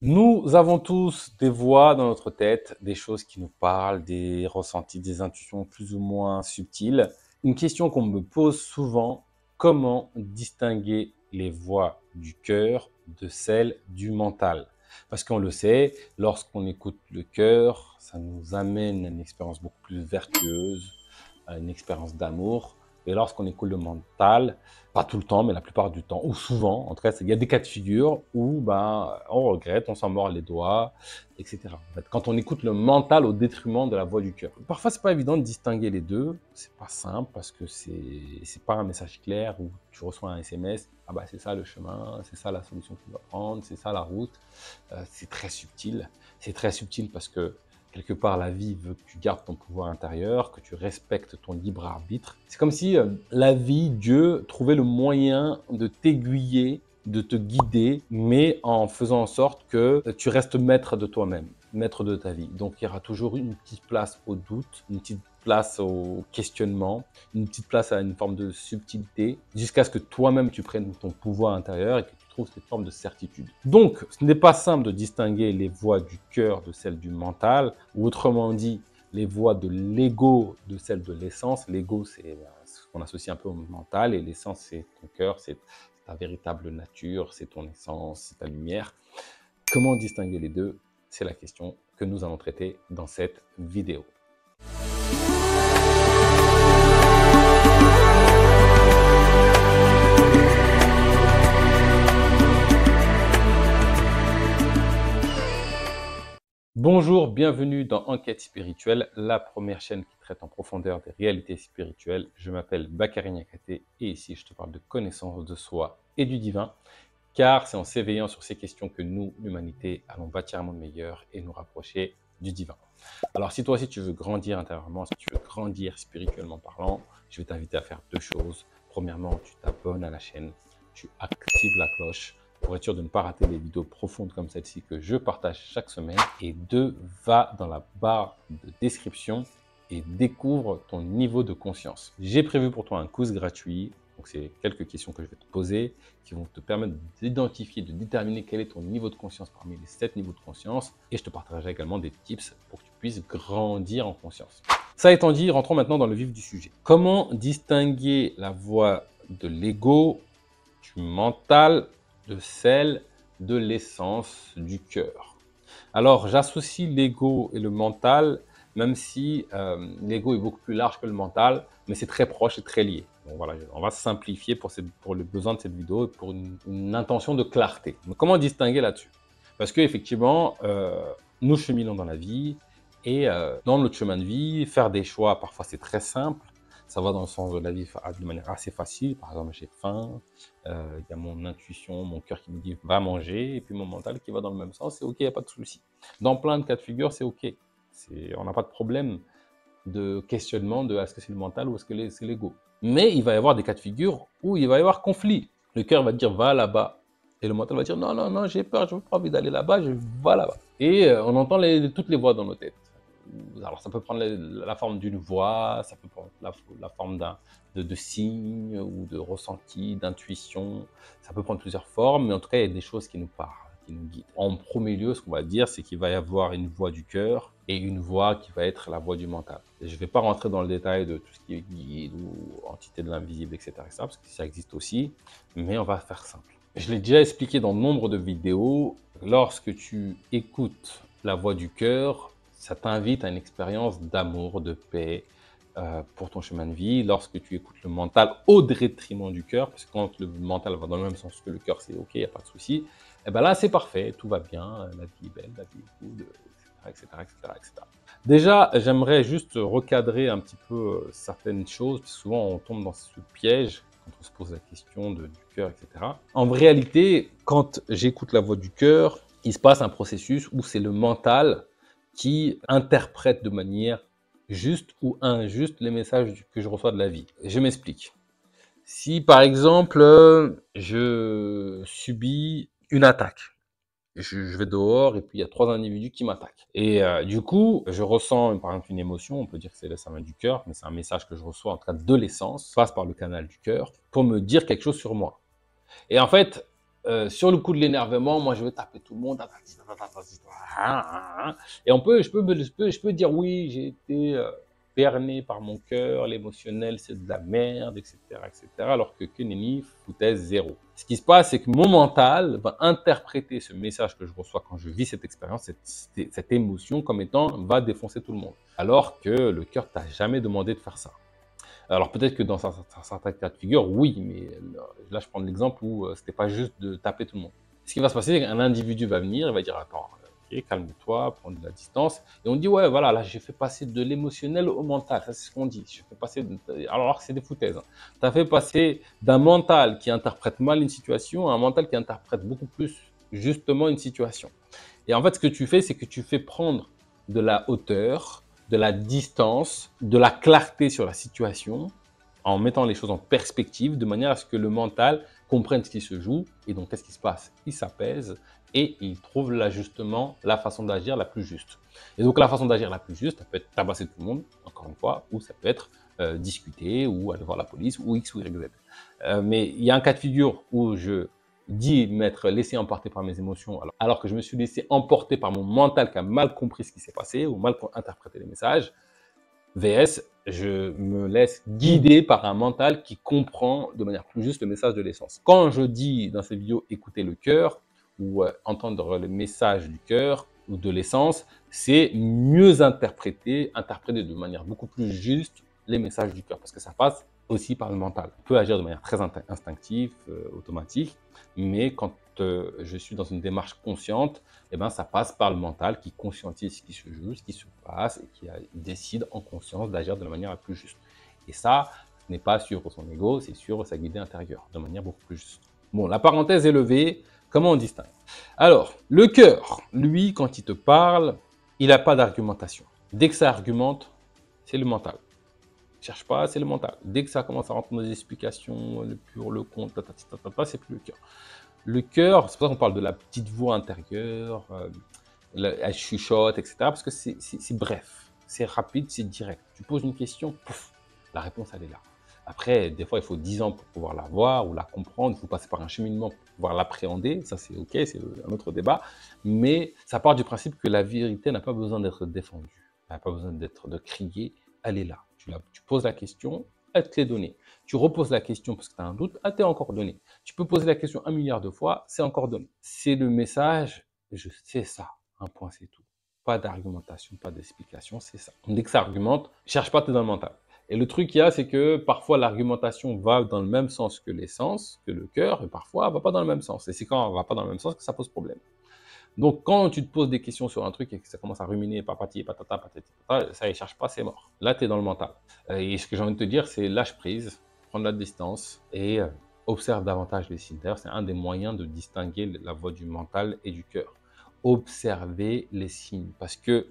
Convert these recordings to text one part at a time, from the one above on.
Nous avons tous des voix dans notre tête, des choses qui nous parlent, des ressentis, des intuitions plus ou moins subtiles. Une question qu'on me pose souvent, comment distinguer les voix du cœur de celles du mental? Parce qu'on le sait, lorsqu'on écoute le cœur, ça nous amène à une expérience beaucoup plus vertueuse, à une expérience d'amour. Et lorsqu'on écoute le mental, pas tout le temps, mais la plupart du temps, ou souvent, en tout cas, il y a des cas de figure où on regrette, on s'en mord les doigts, etc. En fait, quand on écoute le mental au détriment de la voix du cœur. Parfois, c'est pas évident de distinguer les deux. C'est pas simple parce que c'est pas un message clair où tu reçois un SMS. Ah bah c'est ça le chemin, c'est ça la solution que tu dois prendre, c'est ça la route. C'est très subtil. C'est très subtil parce que quelque part, la vie veut que tu gardes ton pouvoir intérieur, que tu respectes ton libre arbitre. C'est comme si la vie, Dieu, trouvait le moyen de t'aiguiller, de te guider, mais en faisant en sorte que tu restes maître de toi-même, maître de ta vie. Donc, il y aura toujours une petite place au doute, une petite place au questionnement, une petite place à une forme de subtilité, jusqu'à ce que toi-même tu prennes ton pouvoir intérieur et que tu trouves cette forme de certitude. Donc, ce n'est pas simple de distinguer les voix du cœur de celles du mental, ou autrement dit, les voix de l'ego de celles de l'essence. L'ego, c'est ce qu'on associe un peu au mental, et l'essence, c'est ton cœur, c'est ta véritable nature, c'est ton essence, c'est ta lumière. Comment distinguer les deux? C'est la question que nous allons traiter dans cette vidéo. Bonjour, bienvenue dans Enquête spirituelle, la première chaîne qui traite en profondeur des réalités spirituelles. Je m'appelle Bakary Niakate et ici je te parle de connaissance de soi et du divin, car c'est en s'éveillant sur ces questions que nous, l'humanité, allons bâtir un monde meilleur et nous rapprocher du divin. Alors si toi aussi tu veux grandir intérieurement, si tu veux grandir spirituellement parlant, je vais t'inviter à faire deux choses. Premièrement, tu t'abonnes à la chaîne, tu actives la cloche pour être sûr de ne pas rater les vidéos profondes comme celle-ci que je partage chaque semaine. Et deux, va dans la barre de description et découvre ton niveau de conscience. J'ai prévu pour toi un quiz gratuit. Donc, c'est quelques questions que je vais te poser qui vont te permettre d'identifier, de déterminer quel est ton niveau de conscience parmi les 7 niveaux de conscience. Et je te partagerai également des tips pour que tu puisses grandir en conscience. Ça étant dit, rentrons maintenant dans le vif du sujet. Comment distinguer la voix de l'ego, du mental, de celle de l'essence du cœur? Alors, j'associe l'ego et le mental, même si l'ego est beaucoup plus large que le mental, mais c'est très proche et très lié. Donc voilà, on va simplifier pour le besoin de cette vidéo et pour une intention de clarté. Donc, comment distinguer là-dessus? Parce qu'effectivement, nous cheminons dans la vie et dans notre chemin de vie, faire des choix, parfois c'est très simple. Ça va dans le sens de la vie de manière assez facile. Par exemple, j'ai faim, il y a mon intuition, mon cœur qui me dit va manger, et puis mon mental qui va dans le même sens, c'est ok, il n'y a pas de souci. Dans plein de cas de figure, c'est ok. On n'a pas de problème de questionnement de est-ce que c'est le mental ou est-ce que c'est l'ego. Mais il va y avoir des cas de figure où il va y avoir conflit. Le cœur va dire va là-bas, et le mental va dire non, non, non, j'ai peur, je n'ai pas envie d'aller là-bas, je vais là-bas. Et on entend toutes les voix dans nos têtes. Alors ça peut prendre la forme d'une voix, ça peut prendre la forme de signes ou de ressenti, d'intuition. Ça peut prendre plusieurs formes, mais en tout cas, il y a des choses qui nous parlent, qui nous guident. En premier lieu, ce qu'on va dire, c'est qu'il va y avoir une voix du cœur et une voix qui va être la voix du mental. Et je ne vais pas rentrer dans le détail de tout ce qui est guide ou entité de l'invisible, etc., parce que ça existe aussi, mais on va faire simple. Je l'ai déjà expliqué dans nombre de vidéos, lorsque tu écoutes la voix du cœur, ça t'invite à une expérience d'amour, de paix pour ton chemin de vie. Lorsque tu écoutes le mental au détriment du cœur, parce que quand le mental va dans le même sens que le cœur, c'est ok, il n'y a pas de souci, et bien là c'est parfait, tout va bien, la vie est belle, la vie est cool, etc., etc., etc. Déjà, j'aimerais juste recadrer un petit peu certaines choses, parce que souvent on tombe dans ce piège quand on se pose la question du cœur, etc. En réalité, quand j'écoute la voix du cœur, il se passe un processus où c'est le mental qui interprète de manière juste ou injuste les messages que je reçois de la vie. Je m'explique. Si par exemple, je subis une attaque, je vais dehors et puis il y a 3 individus qui m'attaquent. Et du coup, je ressens par exemple une émotion, on peut dire que ça vient du cœur, mais c'est un message que je reçois en tout cas de l'essence, passe par le canal du cœur, pour me dire quelque chose sur moi. Et en fait, sur le coup de l'énervement, moi, je vais taper tout le monde. Et je peux dire oui, j'ai été berné par mon cœur, l'émotionnel, c'est de la merde, etc., etc. Alors que nenni, foutaise zéro. Ce qui se passe, c'est que mon mental va interpréter ce message que je reçois quand je vis cette expérience, cette émotion, comme étant va défoncer tout le monde. Alors que le cœur t'a jamais demandé de faire ça. Alors peut-être que dans certains cas de figure, oui, mais là je prends l'exemple où c'était pas juste de taper tout le monde. Ce qui va se passer, c'est qu'un individu va venir, il va dire attends, ok, calme-toi, prends de la distance. Et on dit ouais, voilà, là j'ai fait passer de l'émotionnel au mental, ça c'est ce qu'on dit. Je fais passer alors que c'est des foutaises. Hein. Tu as fait passer d'un mental qui interprète mal une situation à un mental qui interprète beaucoup plus justement une situation. Et en fait, ce que tu fais, c'est que tu fais prendre de la hauteur, de la distance, de la clarté sur la situation, en mettant les choses en perspective, de manière à ce que le mental comprenne ce qui se joue. Et donc, qu'est-ce qui se passe? Il s'apaise et il trouve l'ajustement, la façon d'agir la plus juste. Et donc, la façon d'agir la plus juste, ça peut être tabasser tout le monde, encore une fois, ou ça peut être discuter, ou aller voir la police, ou X ou Y, Z. Mais il y a un cas de figure où je dit m'être laissé emporter par mes émotions, alors que je me suis laissé emporter par mon mental qui a mal compris ce qui s'est passé ou mal interprété les messages, VS, je me laisse guider par un mental qui comprend de manière plus juste le message de l'essence. Quand je dis dans cette vidéo écouter le cœur ou entendre le message du cœur ou de l'essence, c'est mieux interpréter de manière beaucoup plus juste les messages du cœur parce que ça passe aussi par le mental. On peut agir de manière très instinctive, automatique, mais quand je suis dans une démarche consciente, eh ben, ça passe par le mental qui conscientise ce qui se joue, ce qui se passe et qui décide en conscience d'agir de la manière la plus juste. Et ça, ce n'est pas sur son ego, c'est sur sa guidée intérieure, de manière beaucoup plus juste. Bon, la parenthèse est levée, comment on distingue? Alors, le cœur, lui, quand il te parle, il n'a pas d'argumentation. Dès que ça argumente, c'est le mental. Cherche pas, c'est le mental. Dès que ça commence à rentrer dans les explications, le pour, le contre, c'est plus le cœur. Le cœur, c'est pour ça qu'on parle de la petite voix intérieure, elle chuchote, etc. Parce que c'est bref, c'est rapide, c'est direct. Tu poses une question, pouf, la réponse, elle est là. Après, des fois, il faut 10 ans pour pouvoir la voir ou la comprendre. Il faut passer par un cheminement pour pouvoir l'appréhender. Ça, c'est OK, c'est un autre débat. Mais ça part du principe que la vérité n'a pas besoin d'être défendue. Elle n'a pas besoin de crier. Elle est là. Tu poses la question, elle te l'est donnée. Tu reposes la question parce que tu as un doute, elle t'est encore donnée. Tu peux poser la question 1 milliard de fois, c'est encore donné. C'est le message, je sais ça. Un point, c'est tout. Pas d'argumentation, pas d'explication, c'est ça. Dès que ça argumente, cherche pas, t'es dans le mental. Et le truc qu'il y a, c'est que parfois l'argumentation va dans le même sens que l'essence, que le cœur, et parfois elle va pas dans le même sens. Et c'est quand elle va pas dans le même sens que ça pose problème. Donc, quand tu te poses des questions sur un truc et que ça commence à ruminer, papati, patata, patati, patata, ça ne cherche pas, c'est mort. Là, tu es dans le mental. Et ce que j'ai envie de te dire, c'est lâche prise, prends de la distance et observe davantage les signes. D'ailleurs, c'est un des moyens de distinguer la voix du mental et du cœur. Observer les signes. Parce que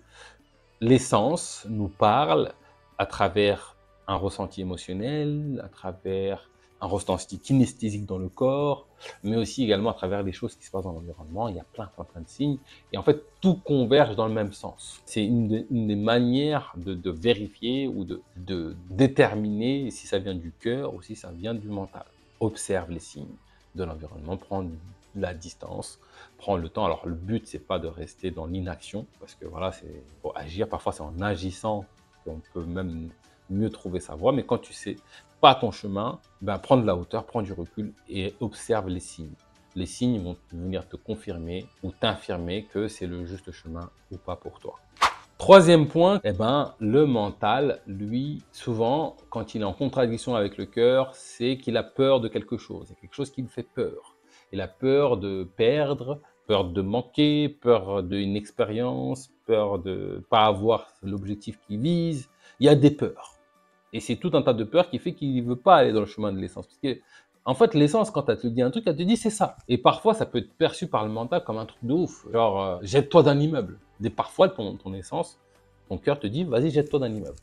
l'essence nous parle à travers un ressenti émotionnel, à travers un ressenti kinesthésique dans le corps, mais aussi également à travers les choses qui se passent dans l'environnement. Il y a plein de signes. Et en fait, tout converge dans le même sens. C'est une des manières de vérifier ou de déterminer si ça vient du cœur ou si ça vient du mental. Observe les signes de l'environnement, prends la distance, prends le temps. Alors, le but, c'est pas de rester dans l'inaction, parce que voilà, c'est pour agir. Parfois, c'est en agissant qu'on peut même mieux trouver sa voie. Mais quand tu sais pas ton chemin, ben, prends de la hauteur, prends du recul et observe les signes. Les signes vont venir te confirmer ou t'infirmer que c'est le juste chemin ou pas pour toi. Troisième point, eh ben, le mental, lui, souvent, quand il est en contradiction avec le cœur, c'est qu'il a peur de quelque chose. Il y a quelque chose qui lui fait peur. Il a peur de perdre, peur de manquer, peur d'une expérience, peur de ne pas avoir l'objectif qu'il vise. Il y a des peurs. Et c'est tout un tas de peurs qui fait qu'il ne veut pas aller dans le chemin de l'essence. Parce que, en fait, l'essence, quand elle te dit un truc, elle te dit c'est ça. Et parfois, ça peut être perçu par le mental comme un truc de ouf. Genre, jette-toi d'un immeuble. Et parfois, ton essence, ton cœur te dit, vas-y, jette-toi d'un immeuble.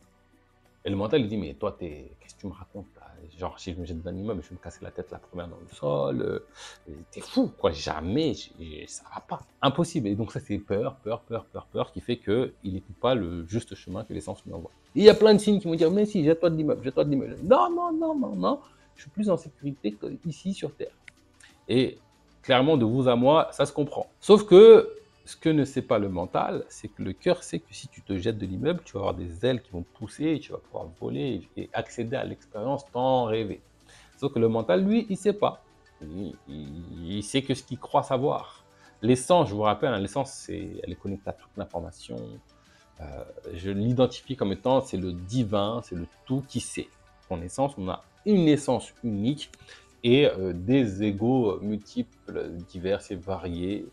Et le mental, il dit, mais toi, qu'est-ce que tu me racontes là? Genre, si je me jette d'un immeuble, je vais me casser la tête la première dans le sol. T'es fou, quoi. Jamais, ça va pas. Impossible. Et donc, ça, c'est peur qui fait qu'il n'écoute pas le juste chemin que l'essence lui envoie. Et il y a plein de signes qui vont dire, mais si, jette-toi de l'immeuble, jette-toi de l'immeuble. Non, je suis plus en sécurité qu'ici sur Terre. Et clairement, de vous à moi, ça se comprend. Sauf que ce que ne sait pas le mental, c'est que le cœur sait que si tu te jettes de l'immeuble, tu vas avoir des ailes qui vont pousser, et tu vas pouvoir voler et accéder à l'expérience tant rêvée. Sauf que le mental, lui, il ne sait pas. Il sait que ce qu'il croit savoir. L'essence, je vous rappelle, hein, l'essence, elle est connectée à toute l'information. Je l'identifie comme étant, c'est le divin, c'est le tout qui sait. En essence, on a une essence unique et des égos multiples, divers et variés.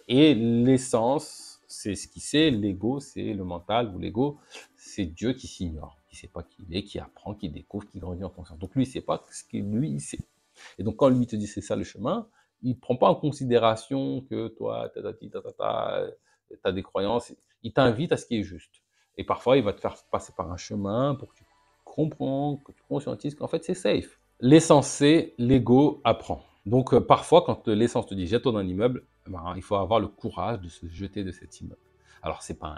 Et l'essence, c'est ce qui sait, l'ego, c'est le mental ou l'ego, c'est Dieu qui s'ignore, qui ne sait pas qui il est, qui apprend, qui découvre, qui grandit en conscience. Donc lui, il ne sait pas ce que lui, il sait. Et donc quand lui te dit c'est ça le chemin, il ne prend pas en considération que toi, tu as des croyances, il t'invite à ce qui est juste. Et parfois, il va te faire passer par un chemin pour que tu comprends, que tu conscientises qu'en fait, c'est safe. L'essence, c'est l'ego apprend. Donc, parfois, quand l'essence te dit jette-toi d'un immeuble, ben, il faut avoir le courage de se jeter de cet immeuble. Alors, c'est pas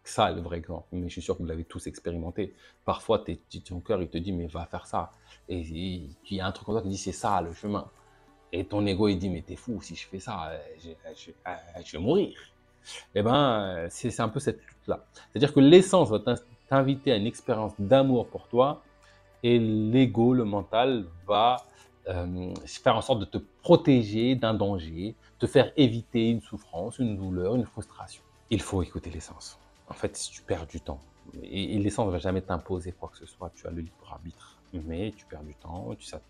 ça le vrai exemple, mais je suis sûr que vous l'avez tous expérimenté. Parfois, ton cœur, il te dit, mais va faire ça. Et il y a un truc comme ça qui dit, c'est ça le chemin. Et ton ego, il dit, mais t'es fou, si je fais ça, je vais mourir. Eh ben, c'est un peu cette lutte-là. C'est-à-dire que l'essence va t'inviter à une expérience d'amour pour toi, et l'ego, le mental, va faire en sorte de te protéger d'un danger, te faire éviter une souffrance, une douleur, une frustration. Il faut écouter l'essence. En fait, si tu perds du temps, et l'essence ne va jamais t'imposer quoi que ce soit, tu as le libre arbitre, mais tu perds du temps, ça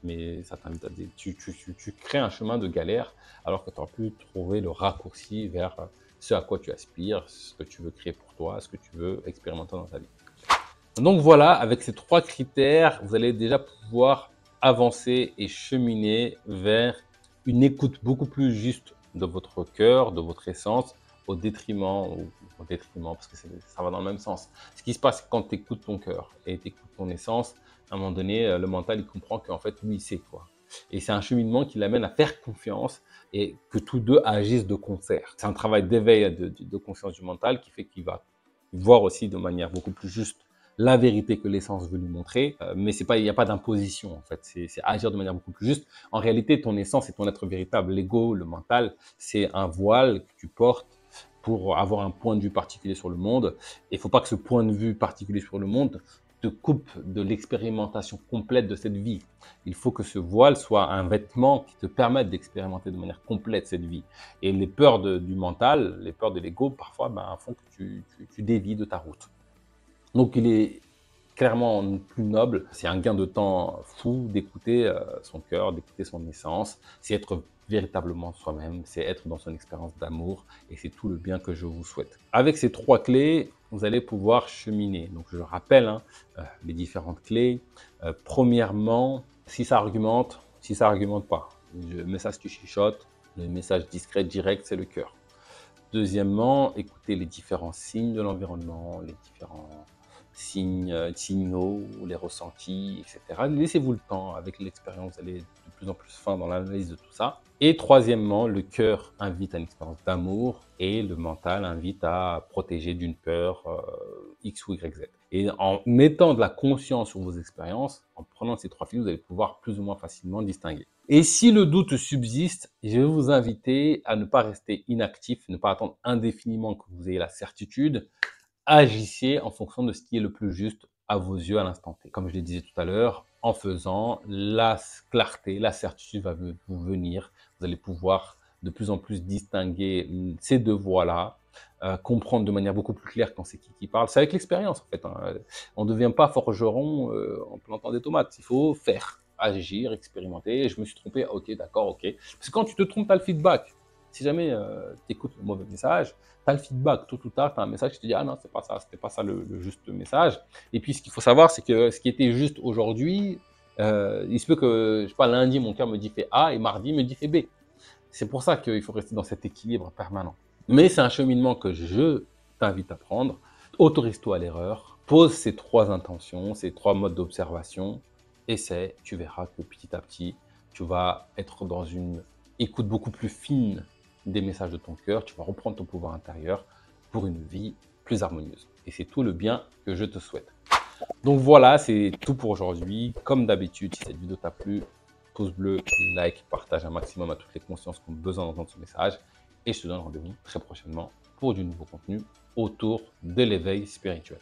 t'invite à tu crées un chemin de galère alors que tu aurais pu trouver le raccourci vers ce à quoi tu aspires, ce que tu veux créer pour toi, ce que tu veux expérimenter dans ta vie. Donc voilà, avec ces 3 critères, vous allez déjà pouvoir avancer et cheminer vers une écoute beaucoup plus juste de votre cœur, de votre essence, au détriment, parce que ça va dans le même sens. Ce qui se passe quand tu écoutes ton cœur et tu écoutes ton essence, à un moment donné, le mental, il comprend qu'en fait, lui, il sait quoi. Et c'est un cheminement qui l'amène à faire confiance et que tous deux agissent de concert. C'est un travail d'éveil de conscience du mental qui fait qu'il va voir aussi de manière beaucoup plus juste la vérité que l'essence veut lui montrer, mais il n'y a pas d'imposition en fait, c'est agir de manière beaucoup plus juste. En réalité, ton essence est ton être véritable. L'ego, le mental, c'est un voile que tu portes pour avoir un point de vue particulier sur le monde. Et il ne faut pas que ce point de vue particulier sur le monde te coupe de l'expérimentation complète de cette vie. Il faut que ce voile soit un vêtement qui te permette d'expérimenter de manière complète cette vie. Et les peurs du mental, les peurs de l'ego, parfois, font que tu dévies de ta route. Donc, il est clairement plus noble. C'est un gain de temps fou d'écouter son cœur, d'écouter son essence. C'est être véritablement soi-même, c'est être dans son expérience d'amour et c'est tout le bien que je vous souhaite. Avec ces 3 clés, vous allez pouvoir cheminer. Donc, je rappelle les différentes clés. Premièrement, si ça argumente pas. Le message tu chuchotes, le message discret, direct, c'est le cœur. Deuxièmement, écoutez les différents signes de l'environnement, les différents signaux, les ressentis, etc. Laissez-vous le temps, avec l'expérience, vous allez être de plus en plus fin dans l'analyse de tout ça. Et troisièmement, le cœur invite à une expérience d'amour et le mental invite à protéger d'une peur X ou Y, Z. Et en mettant de la conscience sur vos expériences, en prenant ces 3 fils, vous allez pouvoir plus ou moins facilement distinguer. Et si le doute subsiste, je vais vous inviter à ne pas rester inactif, ne pas attendre indéfiniment que vous ayez la certitude. Agissez en fonction de ce qui est le plus juste à vos yeux à l'instant T. Comme je le disais tout à l'heure, en faisant, la clarté, la certitude va vous venir. Vous allez pouvoir de plus en plus distinguer ces 2 voies-là, comprendre de manière beaucoup plus claire quand c'est qui parle. C'est avec l'expérience en fait. On ne devient pas forgeron en plantant des tomates. Il faut faire, agir, expérimenter. Je me suis trompé, ok, d'accord, ok. Parce que quand tu te trompes, tu as le feedback. Si jamais tu écoutes le mauvais message, tu as le feedback. Tôt ou tard, tu as un message qui te dit « Ah non, c'est pas ça, c'était pas ça le juste message. » Et puis, ce qu'il faut savoir, c'est que ce qui était juste aujourd'hui, il se peut que, je sais pas, lundi, mon cœur me dit fait A et mardi me dit fait B. C'est pour ça qu'il faut rester dans cet équilibre permanent. Mais c'est un cheminement que je t'invite à prendre. Autorise-toi à l'erreur. Pose ces 3 intentions, ces 3 modes d'observation. Essaie, tu verras que petit à petit, tu vas être dans une écoute beaucoup plus fine des messages de ton cœur, tu vas reprendre ton pouvoir intérieur pour une vie plus harmonieuse. Et c'est tout le bien que je te souhaite. Donc voilà, c'est tout pour aujourd'hui. Comme d'habitude, si cette vidéo t'a plu, pouce bleu, like, partage un maximum à toutes les consciences qui ont besoin d'entendre ce message. Et je te donne rendez-vous très prochainement pour du nouveau contenu autour de l'éveil spirituel.